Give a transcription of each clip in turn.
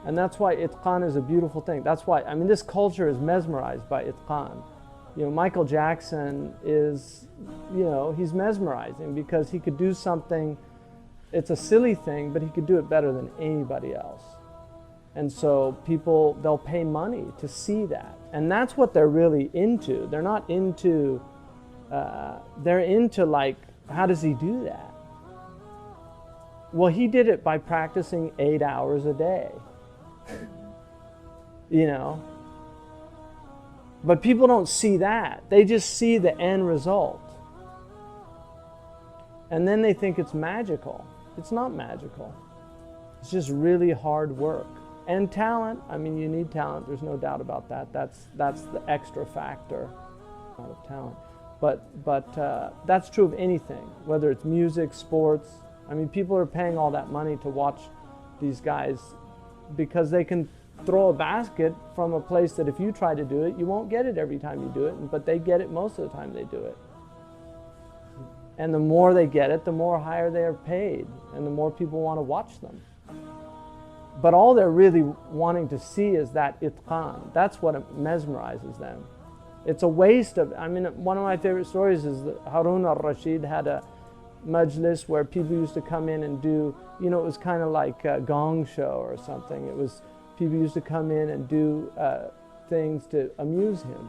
And that's why itqan is a beautiful thing. That's why, I mean, this culture is mesmerized by itqan. You know, Michael Jackson is, you know, he's mesmerizing because he could do something, it's a silly thing, but he could do it better than anybody else. And so people, they'll pay money to see that. And that's what they're really into. They're not into, they're into like, how does he do that? Well, he did it by practicing 8 hours a day. You know? But people don't see that. They just see the end result. And then they think it's magical. It's not magical. It's just really hard work. And talent. I mean, you need talent. There's no doubt about that. That's the extra factor of talent. But that's true of anything, whether it's music, sports. I mean, people are paying all that money to watch these guys because they can throw a basket from a place that if you try to do it, you won't get it every time you do it, but they get it most of the time they do it. And the more they get it, the more higher they are paid, and the more people want to watch them. But all they're really wanting to see is that itqan. That's what mesmerizes them. It's a waste of, I mean, one of my favorite stories is that Harun al-Rashid had a majlis where people used to come in and do, you know, it was kind of like a gong show or something. It was, people used to come in and do things to amuse him.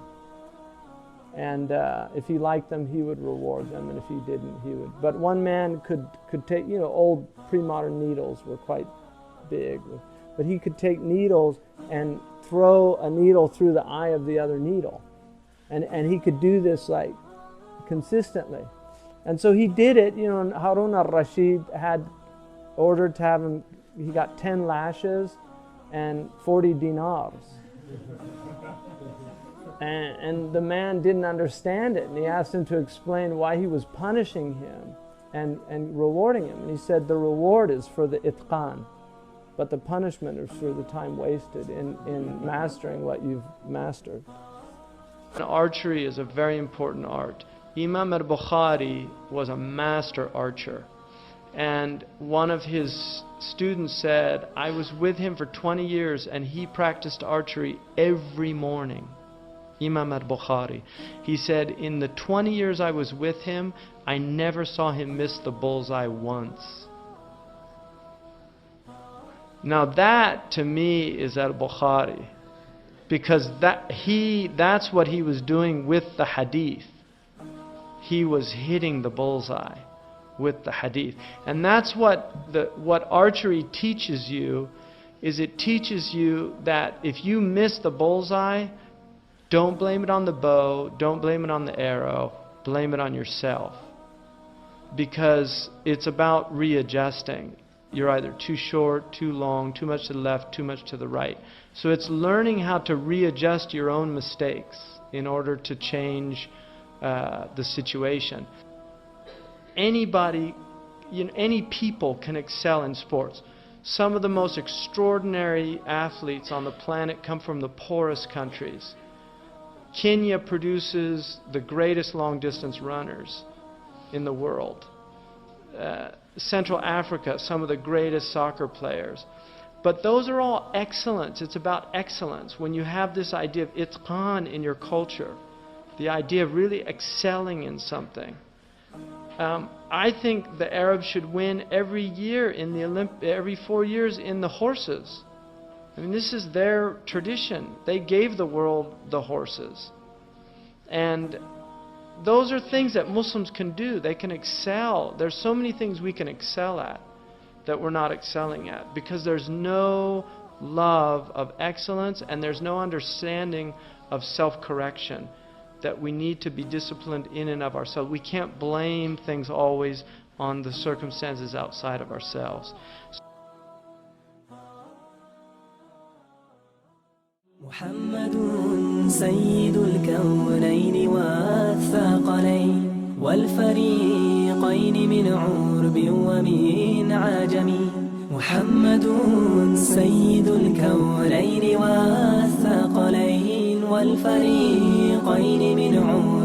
And if he liked them, he would reward them, and if he didn't, he would. But one man could take, you know, old pre-modern needles were quite big, but he could take needles and throw a needle through the eye of the other needle. And he could do this like consistently. And so he did it, you know, and Harun al-Rashid had ordered to have him, he got 10 lashes and 40 dinars. And the man didn't understand it, and he asked him to explain why he was punishing him and rewarding him. And he said the reward is for the itqan, but the punishment is for the time wasted in mastering what you've mastered. And archery is a very important art. Imam al-Bukhari was a master archer. And one of his students said, I was with him for 20 years and he practiced archery every morning. Imam al-Bukhari. He said, in the 20 years I was with him, I never saw him miss the bullseye once. Now that to me is al-Bukhari, because that's what he was doing with the hadith. He was hitting the bullseye with the hadith. And that's what archery teaches you, is it teaches you that if you miss the bullseye, don't blame it on the bow, don't blame it on the arrow, blame it on yourself. Because it's about readjusting. You're either too short, too long, too much to the left, too much to the right. So it's learning how to readjust your own mistakes in order to change the situation. Anybody, any people can excel in sports. Some of the most extraordinary athletes on the planet come from the poorest countries. Kenya produces the greatest long-distance runners in the world. Central Africa, some of the greatest soccer players. But those are all excellence. It's about excellence. When you have this idea of itqan in your culture, the idea of really excelling in something. I think the Arabs should win every year in the every 4 years in the horses. I mean, this is their tradition. They gave the world the horses. And those are things that Muslims can do. They can excel. There's so many things we can excel at that we're not excelling at, because there's no love of excellence and there's no understanding of self-correction, that we need to be disciplined in and of ourselves. We can't blame things always on the circumstances outside of ourselves. محمد سيد الكونين والثقلين والفريقين من عرب ومن عجم. محمد سيد الكونين والثقلين والفريقين من عرب